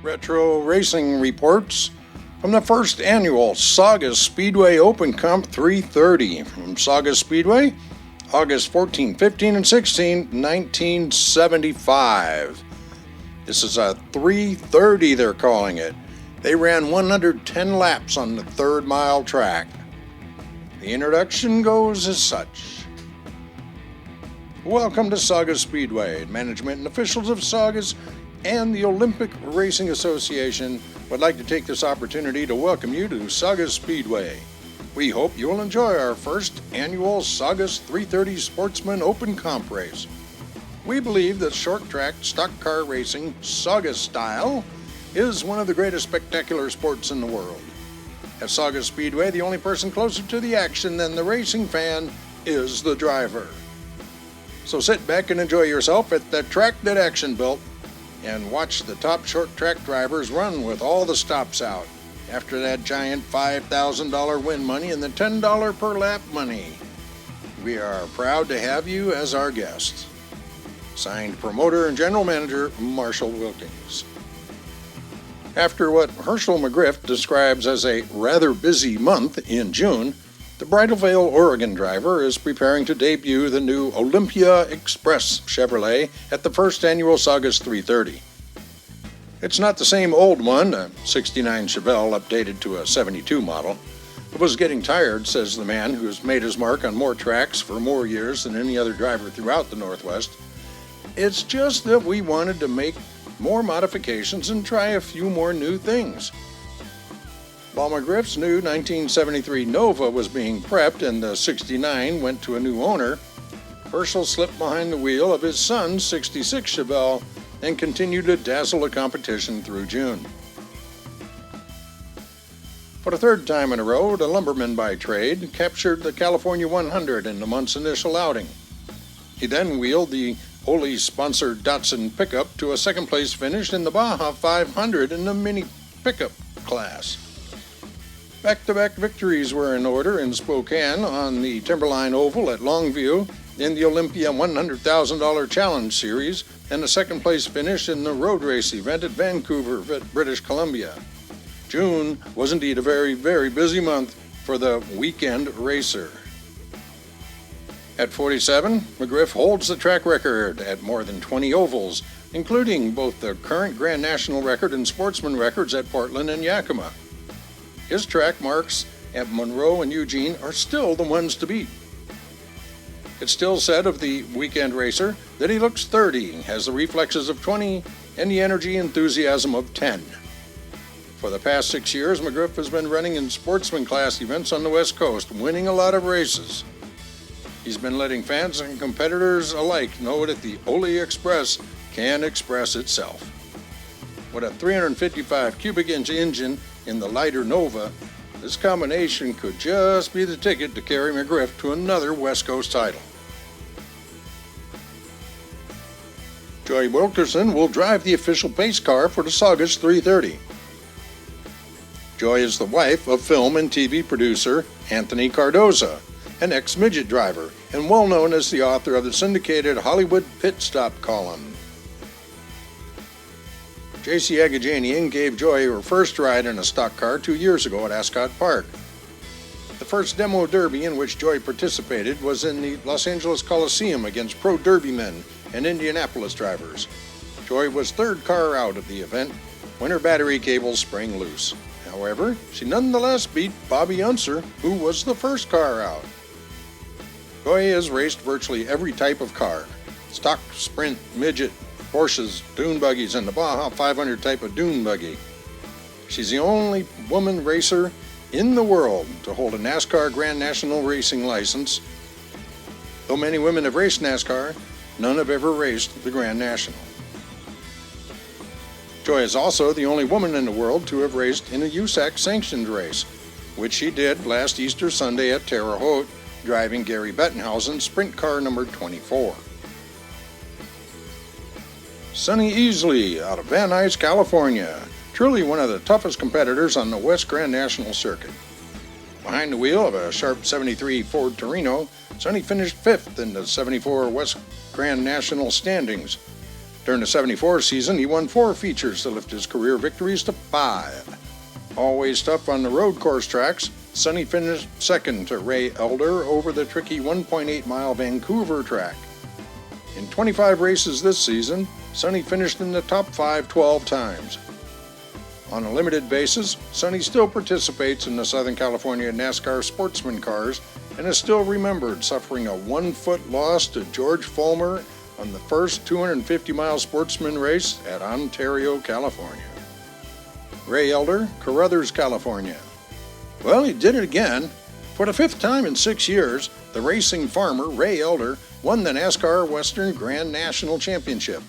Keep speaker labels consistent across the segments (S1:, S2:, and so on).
S1: Retro Racing reports from the first annual Saugus Speedway Open Comp 330 from Saugus Speedway, August 14, 15, and 16, 1975. This is a 330, they're calling it. They ran 110 laps on the third-mile track. The introduction goes as such. Welcome to Saugus Speedway. Management and officials of Saugus and the Olympic Racing Association would like to take this opportunity to welcome you to Saugus Speedway. We hope you will enjoy our first annual Saugus 330 Sportsman Open Comp race. We believe that short-track stock car racing, Saugus style, is one of the greatest spectacular sports in the world. At Saugus Speedway, the only person closer to the action than the racing fan is the driver. So sit back and enjoy yourself at the track that action built and watch the top short track drivers run with all the stops out after that giant $5,000 win money and the $10 per lap money. We are proud to have you as our guest. Signed, promoter and general manager, Marshall Wilkins. After what Herschel McGriff describes as a rather busy month in June, the Bridal Veil, Oregon driver is preparing to debut the new Olympia Express Chevrolet at the first annual Saugus 330. It's not the same old one, a 69 Chevelle updated to a 72 model. It was getting tired, says the man who's made his mark on more tracks for more years than any other driver throughout the Northwest. It's just that we wanted to make more modifications and try a few more new things. While McGriff's new 1973 Nova was being prepped and the 69 went to a new owner, Herschel slipped behind the wheel of his son's 66 Chevelle and continued to dazzle the competition through June. For the third time in a row, the lumberman by trade captured the California 100 in the month's initial outing. He then wheeled the Ole-sponsored Datsun pickup to a second-place finish in the Baja 500 in the mini pickup class. Back-to-back victories were in order in Spokane on the Timberline Oval at Longview in the Olympia $100,000 Challenge Series and a second-place finish in the road race event at Vancouver, British Columbia. June was indeed a very, very busy month for the weekend racer. At 47, McGriff holds the track record at more than 20 ovals, including both the current Grand National record and sportsman records at Portland and Yakima. His track marks at Monroe and Eugene are still the ones to beat. It's still said of the weekend racer that he looks 30, has the reflexes of 20, and the energy enthusiasm of 10. For the past 6 years, McGriff has been running in sportsman class events on the West Coast, winning a lot of races. He's been letting fans and competitors alike know that the Ole Express can express itself. With a 355 cubic inch engine in the lighter Nova, this combination could just be the ticket to carry McGriff to another West Coast title. Joy Wilkerson will drive the official pace car for the Saugus 330. Joy is the wife of film and TV producer Anthony Cardoza, an ex-midget driver, and well known as the author of the syndicated Hollywood Pit Stop column. J.C. Agajanian gave Joy her first ride in a stock car 2 years ago at Ascot Park. The first demo derby in which Joy participated was in the Los Angeles Coliseum against pro derbymen and Indianapolis drivers. Joy was third car out of the event when her battery cables sprang loose. However, she nonetheless beat Bobby Unser, who was the first car out. Joy has raced virtually every type of car: stock, sprint, midget, Porsches, dune buggies, and the Baja 500 type of dune buggy. She's the only woman racer in the world to hold a NASCAR Grand National racing license. Though many women have raced NASCAR, none have ever raced the Grand National. Joy is also the only woman in the world to have raced in a USAC sanctioned race, which she did last Easter Sunday at Terre Haute, driving Gary Bettenhausen's sprint car number 24. Sonny Easley out of Van Nuys, California, truly one of the toughest competitors on the West Grand National circuit. Behind the wheel of a sharp 73 Ford Torino, Sonny finished 5th in the 74 West Grand National standings. During the 74 season, he won 4 features to lift his career victories to 5. Always tough on the road course tracks, Sonny finished second to Ray Elder over the tricky 1.8-mile Vancouver track. In 25 races this season, Sonny finished in the top 5 12 times. On a limited basis, Sonny still participates in the Southern California NASCAR Sportsman Cars and is still remembered suffering a 1-foot loss to George Fulmer on the first 250-mile sportsman race at Ontario, California. Ray Elder, Carruthers, California. Well, he did it again. For the 5th time in 6 years, the racing farmer, Ray Elder, won the NASCAR Western Grand National Championship.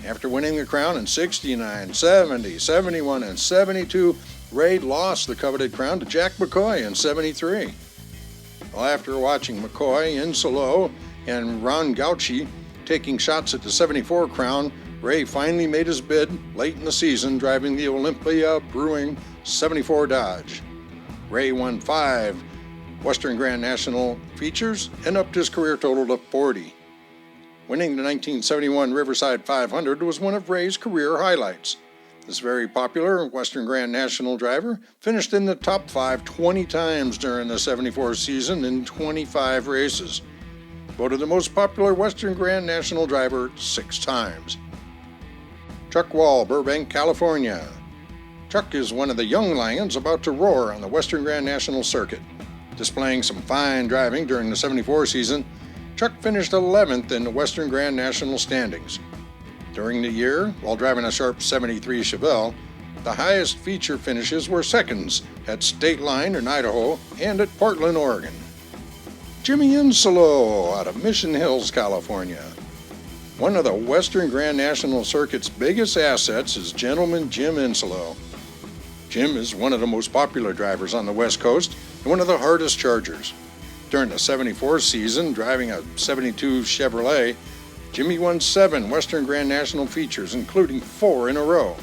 S1: After winning the crown in 69, 70, 71, and 72, Ray lost the coveted crown to Jack McCoy in 73. Well, after watching McCoy, Insolo, and Ron Gauchi taking shots at the 74 crown, Ray finally made his bid late in the season driving the Olympia Brewing 74 Dodge. Ray won 5 Western Grand National features and upped his career total to 40. Winning the 1971 Riverside 500 was one of Ray's career highlights. This very popular Western Grand National driver finished in the top 5 20 times during the 74 season in 25 races. Voted the most popular Western Grand National driver 6 times. Chuck Wall, Burbank, California. Chuck is one of the young lions about to roar on the Western Grand National circuit. Displaying some fine driving during the 74 season, Chuck finished 11th in the Western Grand National standings. During the year, while driving a sharp 73 Chevelle, the highest feature finishes were seconds at State Line in Idaho and at Portland, Oregon. Jimmy Insolo out of Mission Hills, California. One of the Western Grand National Circuit's biggest assets is Gentleman Jim Insolo. Jim is one of the most popular drivers on the West Coast and one of the hardest chargers. During the 74 season, driving a 72 Chevrolet, Jimmy won 7 Western Grand National features, including 4 in a row.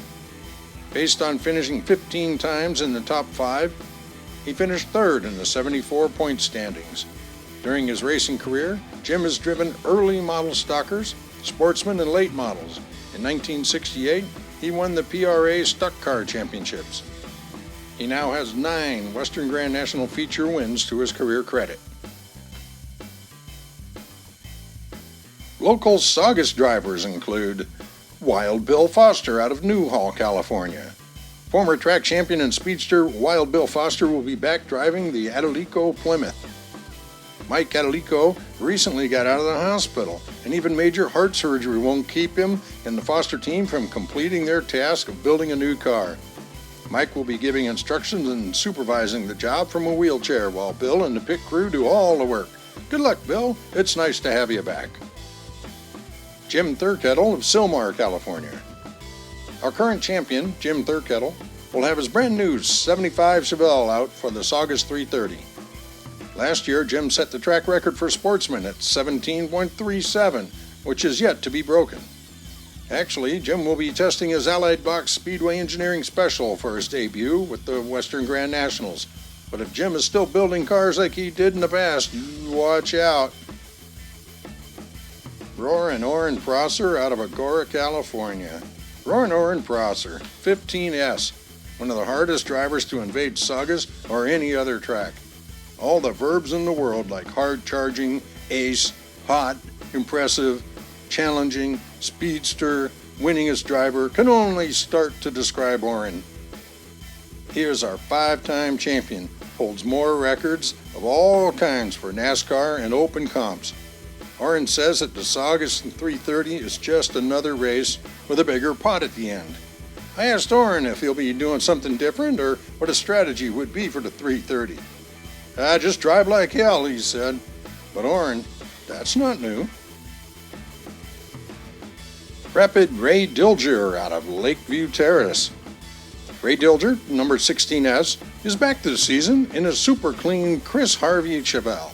S1: Based on finishing 15 times in the top 5, he finished 3rd in the 74-point standings. During his racing career, Jim has driven early model stockers, sportsmen, and late models. In 1968, he won the PRA Stock Car Championships. He now has 9 Western Grand National feature wins to his career credit. Local Saugus drivers include Wild Bill Foster out of Newhall, California. Former track champion and speedster Wild Bill Foster will be back driving the Adelico Plymouth. Mike Adelico recently got out of the hospital, and even major heart surgery won't keep him and the Foster team from completing their task of building a new car. Mike will be giving instructions and supervising the job from a wheelchair while Bill and the pit crew do all the work. Good luck, Bill. It's nice to have you back. Jim Thurkettle of Sylmar, California. Our current champion, Jim Thurkettle, will have his brand new 75 Chevelle out for the Saugus 330. Last year, Jim set the track record for sportsmen at 17.37, which is yet to be broken. Actually, Jim will be testing his Allied Box Speedway Engineering Special for his debut with the Western Grand Nationals. But if Jim is still building cars like he did in the past, you watch out. Oren Prosser out of Agoura, California. Oren Prosser, 15S, one of the hardest drivers to invade Saugus or any other track. All the verbs in the world like hard charging, ace, hot, impressive, challenging, speedster, winningest driver can only start to describe Oren. He is our 5-time champion, holds more records of all kinds for NASCAR and open comps. Oren says that the Saugus 330 is just another race with a bigger pot at the end. I asked Oren if he'll be doing something different or what a strategy would be for the 330. I just drive like hell, he said. But Oren, that's not new. Rapid Ray Dilger out of Lakeview Terrace. Ray Dilger, number 16S, is back this season in a super clean Chris Harvey Chevelle.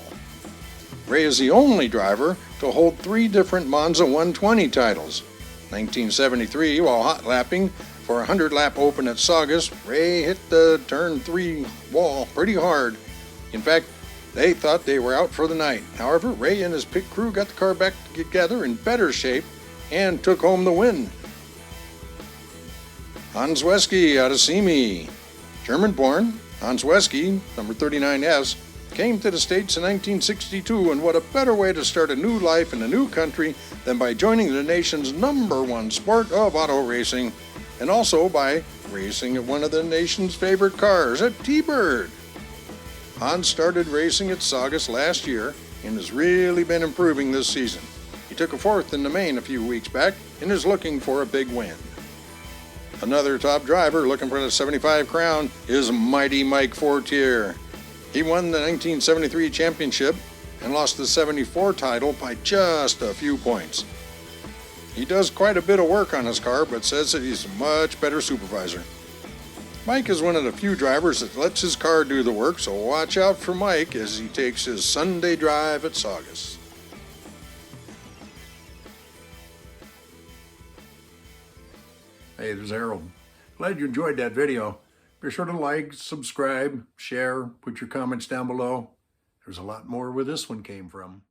S1: Ray is the only driver to hold 3 different Monza 120 titles. 1973, while hot lapping for a 100-lap open at Saugus, Ray hit the turn 3 wall pretty hard. In fact, they thought they were out for the night. However, Ray and his pit crew got the car back together in better shape and took home the win. Hans Wesky out of Semi. German-born, Hans Wesky, number 39S, came to the States in 1962, and what a better way to start a new life in a new country than by joining the nation's #1 sport of auto racing, and also by racing at one of the nation's favorite cars, a T-Bird. Hans started racing at Saugus last year and has really been improving this season. He took a 4th in the main a few weeks back and is looking for a big win. Another top driver looking for the 75 crown is Mighty Mike Fortier. He won the 1973 championship and lost the 74 title by just a few points. He does quite a bit of work on his car, but says that he's a much better supervisor. Mike is one of the few drivers that lets his car do the work, so watch out for Mike as he takes his Sunday drive at Saugus. Hey, there's Harold. Glad you enjoyed that video. Be sure to like, subscribe, share, put your comments down below. There's a lot more where this one came from.